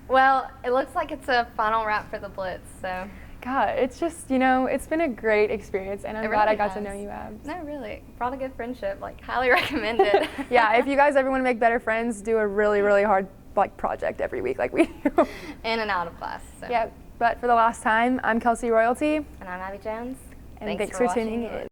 Well, it looks like it's a final wrap for the Blitz, so. God, it's just, it's been a great experience, and I'm glad I got to know you, Abs. No, really. Brought a good friendship. Highly recommend it. Yeah, if you guys ever want to make better friends, do a really, really hard project every week like we do. In and out of class. So. Yeah, but for the last time, I'm Kelsey Royalty. And I'm Abby Jones. And thanks for tuning in.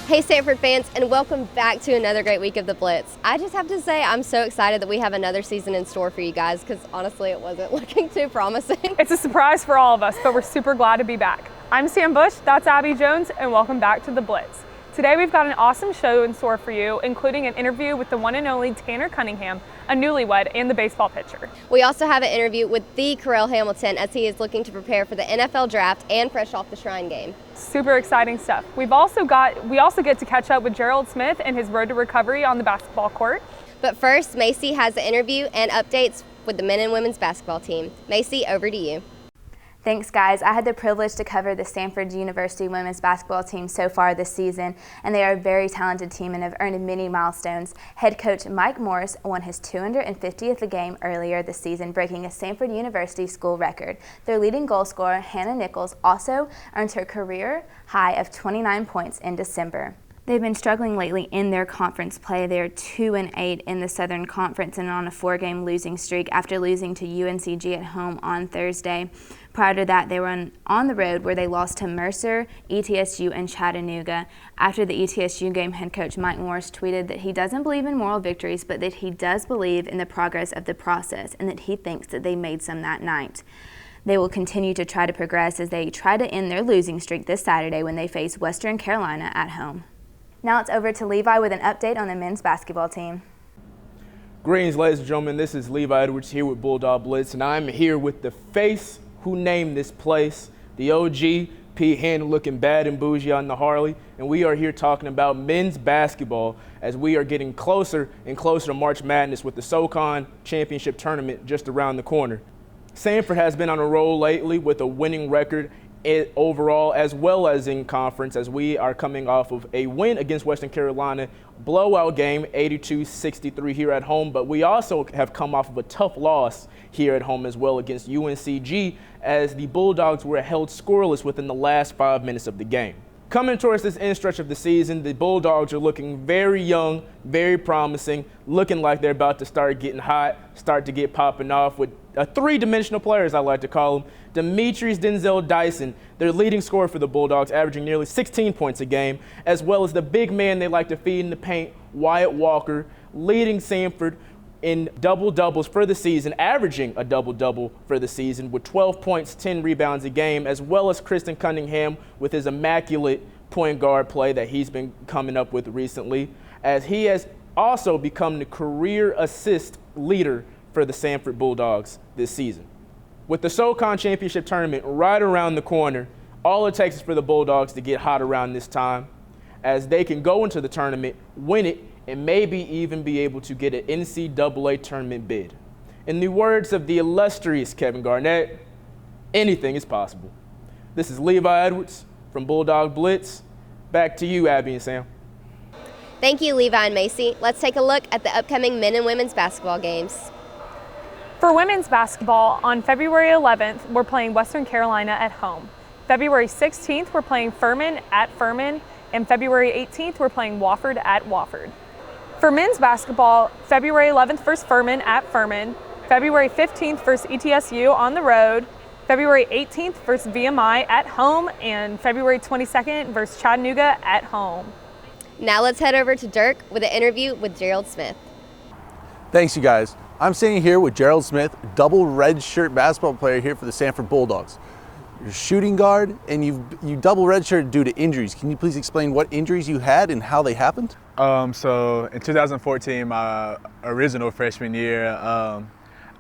Hey Samford fans, and welcome back to another great week of the Blitz. I just have to say I'm so excited that we have another season in store for you guys, because honestly it wasn't looking too promising. It's a surprise for all of us, but we're super glad to be back. I'm Sam Bush, that's Abby Jones, and welcome back to the Blitz. Today we've got an awesome show in store for you, including an interview with the one and only Tanner Cunningham, a newlywed and the baseball pitcher. We also have an interview with the Carell Hamilton as he is looking to prepare for the NFL draft and fresh off the Shrine game. Super exciting stuff. We also get to catch up with Gerald Smith and his road to recovery on the basketball court. But first, Macy has the interview and updates with the men and women's basketball team. Macy, over to you. Thanks, guys. I had the privilege to cover the Samford University women's basketball team so far this season, and they are a very talented team and have earned many milestones. Head coach Mike Morris won his 250th game earlier this season, breaking a Samford University school record. Their leading goal scorer, Hannah Nichols, also earned her career high of 29 points in December. They've been struggling lately in their conference play. They're 2-8 in the Southern Conference and on a 4-game losing streak after losing to UNCG at home on Thursday. Prior to that, they were on the road where they lost to Mercer, ETSU, and Chattanooga. After the ETSU game, head coach Mike Morris tweeted that he doesn't believe in moral victories, but that he does believe in the progress of the process and that he thinks that they made some that night. They will continue to try to progress as they try to end their losing streak this Saturday when they face Western Carolina at home. Now it's over to Levi with an update on the men's basketball team. Greetings, ladies and gentlemen. This is Levi Edwards here with Bulldog Blitz, and I'm here with the face who named this place, the OG, Pete Hand, looking bad and bougie on the Harley, and we are here talking about men's basketball as we are getting closer and closer to March Madness with the SoCon Championship Tournament just around the corner. Samford has been on a roll lately with a winning record overall as well as in conference, as we are coming off of a win against Western Carolina, blowout game 82-63 here at home, but we also have come off of a tough loss here at home as well against UNCG, as the Bulldogs were held scoreless within the last 5 minutes of the game. Coming towards this end stretch of the season, the Bulldogs are looking very young, very promising, looking like they're about to start getting hot, start to get popping off with three-dimensional players, I like to call them. Demetrius Denzel Dyson, their leading scorer for the Bulldogs, averaging nearly 16 points a game, as well as the big man they like to feed in the paint, Wyatt Walker, leading Samford in double-doubles for the season, averaging a double-double for the season with 12 points, 10 rebounds a game, as well as Kristen Cunningham with his immaculate point guard play that he's been coming up with recently, as he has also become the career assist leader for the Samford Bulldogs this season. With the SoCon Championship Tournament right around the corner, all it takes is for the Bulldogs to get hot around this time, as they can go into the tournament, win it, and maybe even be able to get an NCAA tournament bid. In the words of the illustrious Kevin Garnett, anything is possible. This is Levi Edwards from Bulldog Blitz. Back to you, Abby and Sam. Thank you, Levi and Macy. Let's take a look at the upcoming men and women's basketball games. For women's basketball, on February 11th, we're playing Western Carolina at home. February 16th, we're playing Furman at Furman, and February 18th, we're playing Wofford at Wofford. For men's basketball, February 11th versus Furman at Furman, February 15th versus ETSU on the road, February 18th versus VMI at home, and February 22nd versus Chattanooga at home. Now let's head over to Derk with an interview with Gerald Smith. Thanks, you guys. I'm sitting here with Gerald Smith, double red shirt basketball player here for the Samford Bulldogs. you're a shooting guard, and you double redshirted due to injuries. Can you please explain what injuries you had and how they happened? So in 2014, my original freshman year,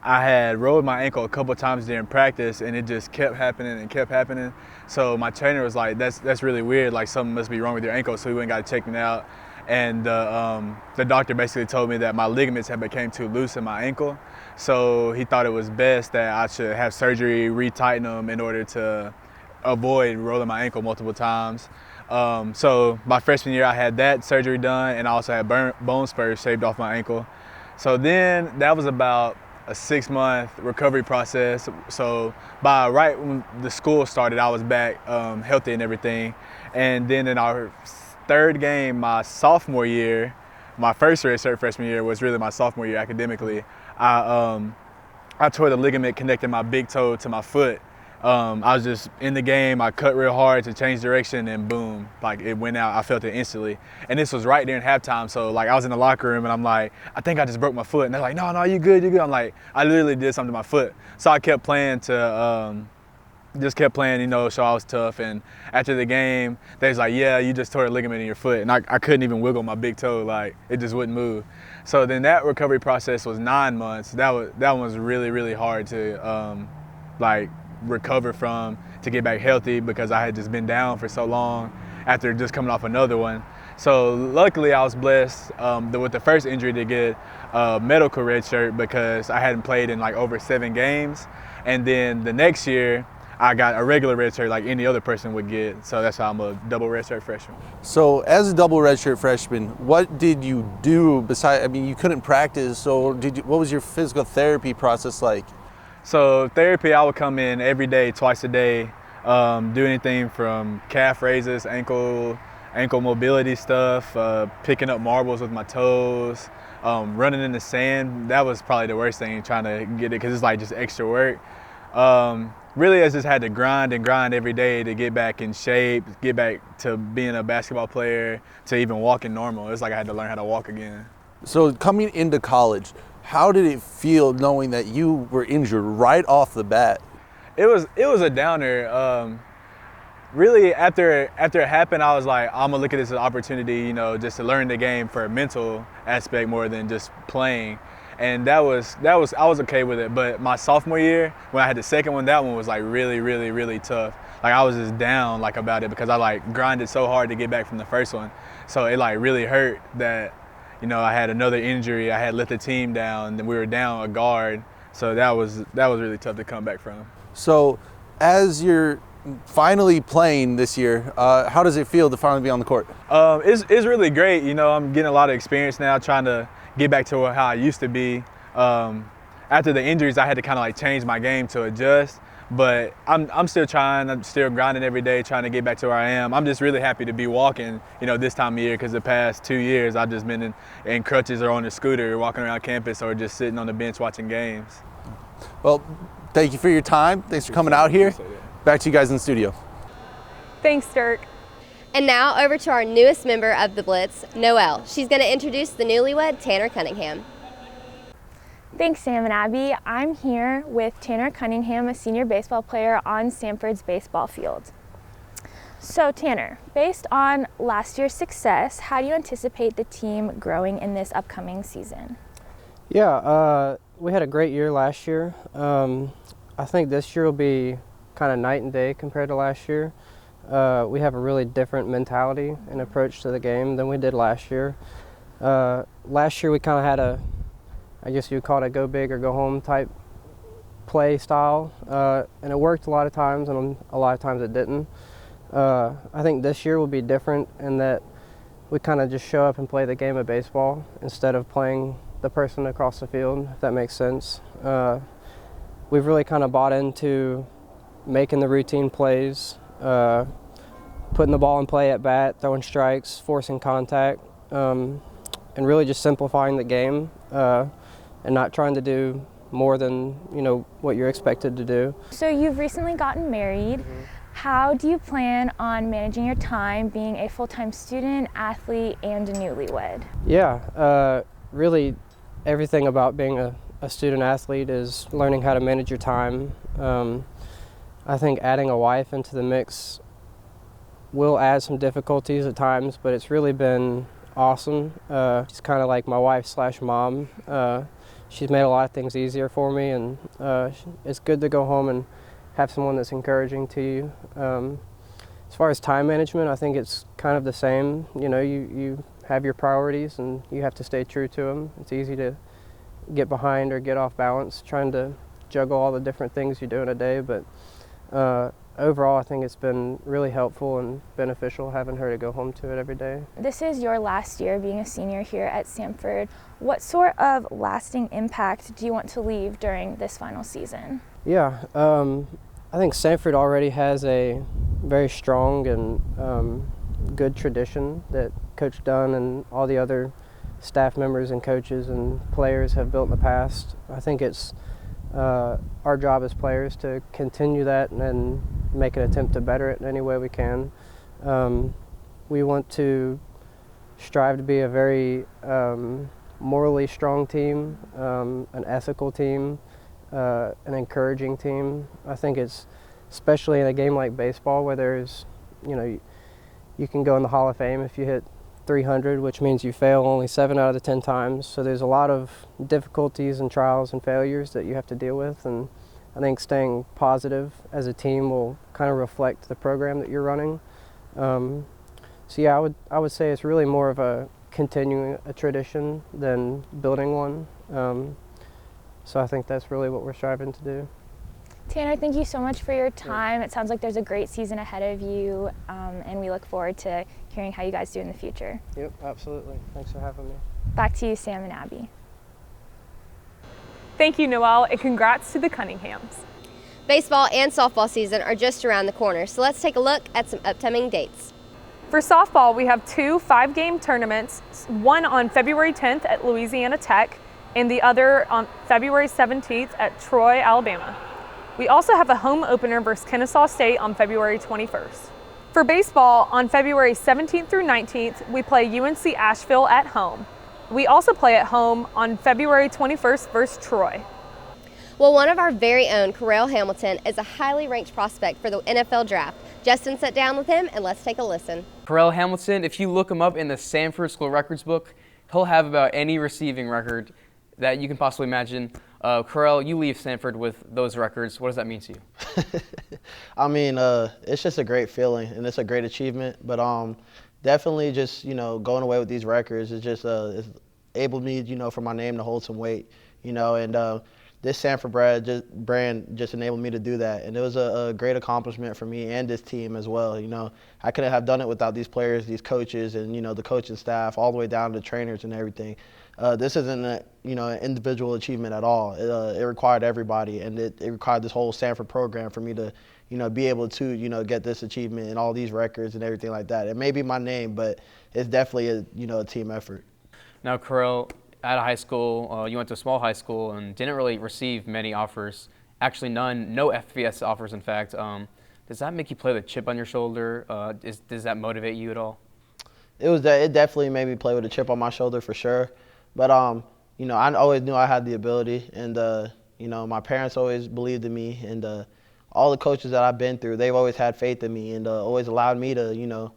I had rolled my ankle a couple times during practice, and it just kept happening and kept happening. So my trainer was like, that's really weird, like something must be wrong with your ankle, so we went and got it checked out. And the doctor basically told me that my ligaments had become too loose in my ankle. So he thought it was best that I should have surgery, retighten them in order to avoid rolling my ankle multiple times. So my freshman year I had that surgery done, and I also had bone spurs shaved off my ankle. So then that was about a 6-month recovery process. So by right when the school started, I was back healthy and everything. And then in our third game, my sophomore year, my first redshirt freshman year was really my sophomore year academically. I tore the ligament connecting my big toe to my foot. I was just in the game, I cut real hard to change direction, and boom, like it went out. I felt it instantly. And this was right during halftime, so like I was in the locker room and I'm like, I think I just broke my foot. And they're like, no, you good, you good. I'm like, I literally did something to my foot. So I kept playing to, you know, show I was tough. And after the game, they was like, yeah, you just tore a ligament in your foot. And I couldn't even wiggle my big toe, like it just wouldn't move. So then that recovery process was 9 months. That one was really, really hard to recover from, to get back healthy, because I had just been down for so long after just coming off another one. So luckily I was blessed with the first injury to get a medical red shirt, because I hadn't played in like over 7 games. And then the next year I got a regular red shirt like any other person would get. So that's how I'm a double red shirt freshman. So as a double redshirt freshman, what did you do besides, I mean, you couldn't practice, so what was your physical therapy process like? So therapy, I would come in every day, twice a day, do anything from calf raises, ankle mobility stuff, picking up marbles with my toes, running in the sand. That was probably the worst thing, trying to get it, because it's like just extra work. Really, I just had to grind every day to get back in shape, get back to being a basketball player, to even walking normal. It's like I had to learn how to walk again. So coming into college, how did it feel knowing that you were injured right off the bat? It was a downer. Really, after it happened, I was like, I'm gonna look at this as an opportunity, you know, just to learn the game for a mental aspect more than just playing. And I was okay with it. But my sophomore year, when I had the second one, that one was like really, really, really tough. Like I was just down like about it, because I like grinded so hard to get back from the first one. So it like really hurt that, you know, I had another injury. I had let the team down, and we were down a guard. So that was really tough to come back from. So as you're finally playing this year, how does it feel to finally be on the court? It's really great. You know, I'm getting a lot of experience now, trying to get back to how I used to be. After the injuries, I had to kind of like change my game to adjust. But I'm still trying. I'm still grinding every day, trying to get back to where I am. I'm just really happy to be walking, you know, this time of year, because the past 2 years I've just been in crutches or on a scooter, walking around campus, or just sitting on the bench watching games. Well, thank you for your time. Thanks for coming out here. Back to you guys in the studio. Thanks, Derk. And now over to our newest member of the Blitz, Noél. She's going to introduce the newlywed Tanner Cunningham. Thanks, Sam and Abby. I'm here with Tanner Cunningham, a senior baseball player on Samford's baseball field. So Tanner, based on last year's success, how do you anticipate the team growing in this upcoming season? Yeah, we had a great year last year. I think this year will be kind of night and day compared to last year. We have a really different mentality and approach to the game than we did last year. Last year we kind of had I guess you would call it a go big or go home type play style, and it worked a lot of times, and a lot of times it didn't. I think this year will be different in that we kind of just show up and play the game of baseball instead of playing the person across the field, if that makes sense. We've really kind of bought into making the routine plays, putting the ball in play at bat, throwing strikes, forcing contact, and really just simplifying the game, and not trying to do more than, you know, what you're expected to do. So you've recently gotten married. How do you plan on managing your time being a full-time student, athlete, and a newlywed? Yeah, really everything about being a student athlete is learning how to manage your time. I think adding a wife into the mix will add some difficulties at times, but it's really been awesome. She's kind of like my wife/mom. She's made a lot of things easier for me, and it's good to go home and have someone that's encouraging to you. As far as time management, I think it's kind of the same. You know, you have your priorities and you have to stay true to them. It's easy to get behind or get off balance trying to juggle all the different things you do in a day, but overall I think it's been really helpful and beneficial having her to go home to it every day. This is your last year being a senior here at Samford. What sort of lasting impact do you want to leave during this final season? Yeah, I think Samford already has a very strong and good tradition that Coach Dunn and all the other staff members and coaches and players have built in the past. I think it's our job as players to continue that and make an attempt to better it in any way we can. We want to strive to be a very morally strong team, an ethical team, an encouraging team. I think it's, especially in a game like baseball where there's, you know, you can go in the Hall of Fame if you hit 300, which means you fail only 7 out of the 10 times. So there's a lot of difficulties and trials and failures that you have to deal with, and I think staying positive as a team will kind of reflect the program that you're running. So yeah, I would say it's really more of a continuing a tradition than building one. So I think that's really what we're striving to do. Tanner, thank you so much for your time. It sounds like there's a great season ahead of you, and we look forward to hearing how you guys do in the future. Yep, absolutely. Thanks for having me. Back to you, Sam and Abby. Thank you, Noél, and congrats to the Cunninghams. Baseball and softball season are just around the corner, so let's take a look at some upcoming dates. For softball, we have 2 5-game tournaments, one on February 10th at Louisiana Tech and the other on February 17th at Troy, Alabama. We also have a home opener versus Kennesaw State on February 21st. For baseball, on February 17th through 19th, we play UNC Asheville at home. We also play at home on February 21st versus Troy. Well, one of our very own, Carell Hamilton, is a highly ranked prospect for the NFL draft. Justin sat down with him, and let's take a listen. Carell Hamilton, if you look him up in the Samford School Records book, he'll have about any receiving record that you can possibly imagine. Carell, you leave Samford with those records. What does that mean to you? I mean, it's just a great feeling, and it's a great achievement. But definitely just, going away with these records is just it's enabled me, for my name to hold some weight, and this Samford brand just enabled me to do that. And it was a great accomplishment for me and this team as well. I couldn't have done it without these players, these coaches, and, the coaching staff, all the way down to trainers and everything. This isn't an individual achievement at all. It required everybody, and it required this whole Samford program for me to, be able to, get this achievement and all these records and everything like that. It may be my name, but it's definitely a team effort. Now, Carell, out of high school, you went to a small high school and didn't really receive many offers. Actually, none, no FBS offers, in fact. Does that make you play with a chip on your shoulder? Does that motivate you at all? It definitely made me play with a chip on my shoulder for sure. But, I always knew I had the ability, and, my parents always believed in me, and all the coaches that I've been through, they've always had faith in me and always allowed me to,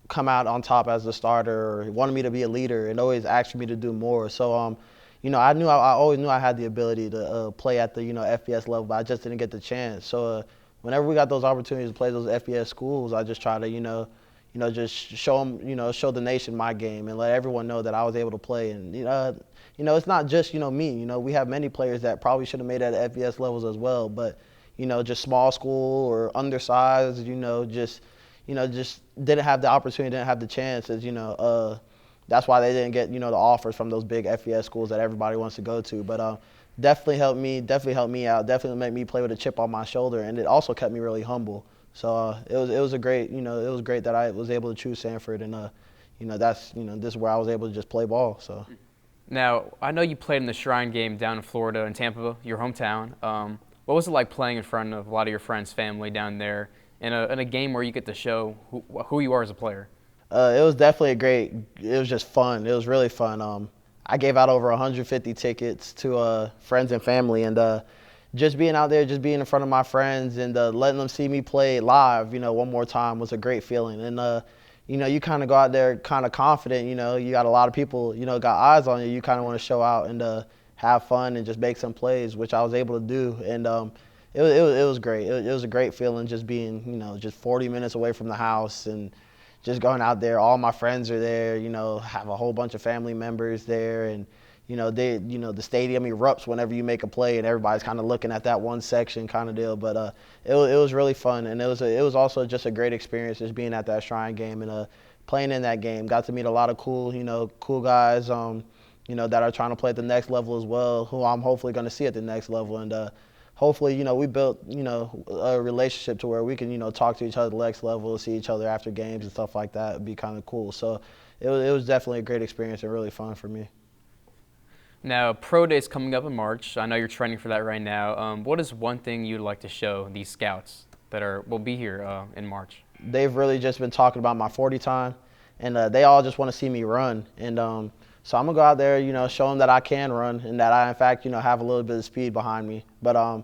come out on top as a starter, or wanted me to be a leader and always asked me to do more. So, I always knew I had the ability to play at the, FBS level, but I just didn't get the chance. So, whenever we got those opportunities to play those FBS schools, I just try to, just show them, show the nation my game and let everyone know that I was able to play. And, it's not just, me. We have many players that probably should have made it at FBS levels as well. But, just small school or undersized, just didn't have the opportunity, didn't have the chances, that's why they didn't get, the offers from those big FBS schools that everybody wants to go to. But definitely helped me out, definitely made me play with a chip on my shoulder, and it also kept me really humble. So it was a great, it was great that I was able to choose Samford, and that's, this is where I was able to just play ball. So. Now, I know you played in the Shrine game down in Florida, in Tampa, your hometown. What was it like playing in front of a lot of your friends' family down there in a game where you get to show who you are as a player? It was definitely it was just fun. It was really fun. I gave out over 150 tickets to friends and family, and just being out there, just being in front of my friends and letting them see me play live, one more time was a great feeling. And, you kind of go out there kind of confident, you got a lot of people, got eyes on you. You kind of want to show out and have fun and just make some plays, which I was able to do. And it was great. It was a great feeling just being, just 40 minutes away from the house and just going out there. All my friends are there, have a whole bunch of family members there. And, the stadium erupts whenever you make a play, and everybody's kind of looking at that one section kind of deal. But it was really fun, and it was also just a great experience just being at that Shrine game and playing in that game. Got to meet a lot of cool guys, that are trying to play at the next level as well, who I'm hopefully going to see at the next level. And hopefully, we built, a relationship to where we can, talk to each other at the next level, see each other after games and stuff like that. It'd be kind of cool. So it was definitely a great experience and really fun for me. Now, Pro Day is coming up in March. I know you're training for that right now. What is one thing you'd like to show these scouts that will be here in March? They've really just been talking about my 40 time, and they all just want to see me run. And so I'm going to go out there, show them that I can run and that I, in fact, have a little bit of speed behind me. But,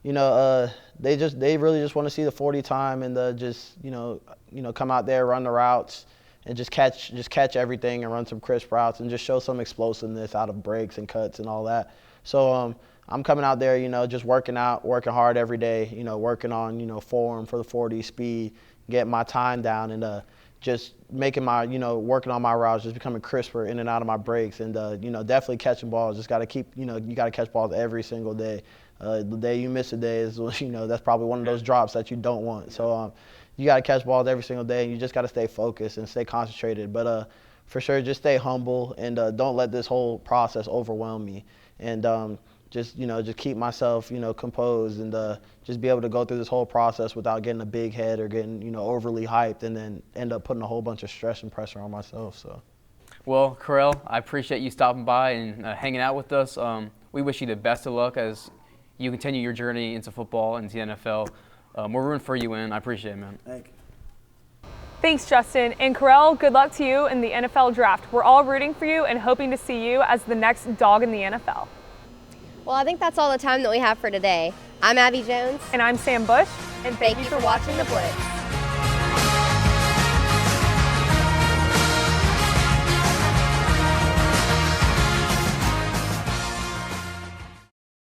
they really just want to see the 40 time and just come out there, run the routes, and just catch everything and run some crisp routes and just show some explosiveness out of breaks and cuts and all that. So I'm coming out there, just working hard every day, working on, form for the 40, speed, getting my time down, and just making my, working on my routes, just becoming crisper in and out of my breaks, and definitely catching balls. Just got to keep, you got to catch balls every single day. The day you miss a day is, that's probably one of those drops that you don't want. So you got to catch balls every single day, and you just got to stay focused and stay concentrated. But for sure, just stay humble and don't let this whole process overwhelm me. And just keep myself, composed and just be able to go through this whole process without getting a big head or getting, overly hyped and then end up putting a whole bunch of stress and pressure on myself. So. Well, Carell, I appreciate you stopping by and hanging out with us. We wish you the best of luck as you continue your journey into football and the NFL. We're rooting for you, and I appreciate it, man. Thank you. Thanks, Justin. And Carell, good luck to you in the NFL draft. We're all rooting for you and hoping to see you as the next dog in the NFL. Well, I think that's all the time that we have for today. I'm Abby Jones. And I'm Sam Bush. And thank you for watching The Blitz.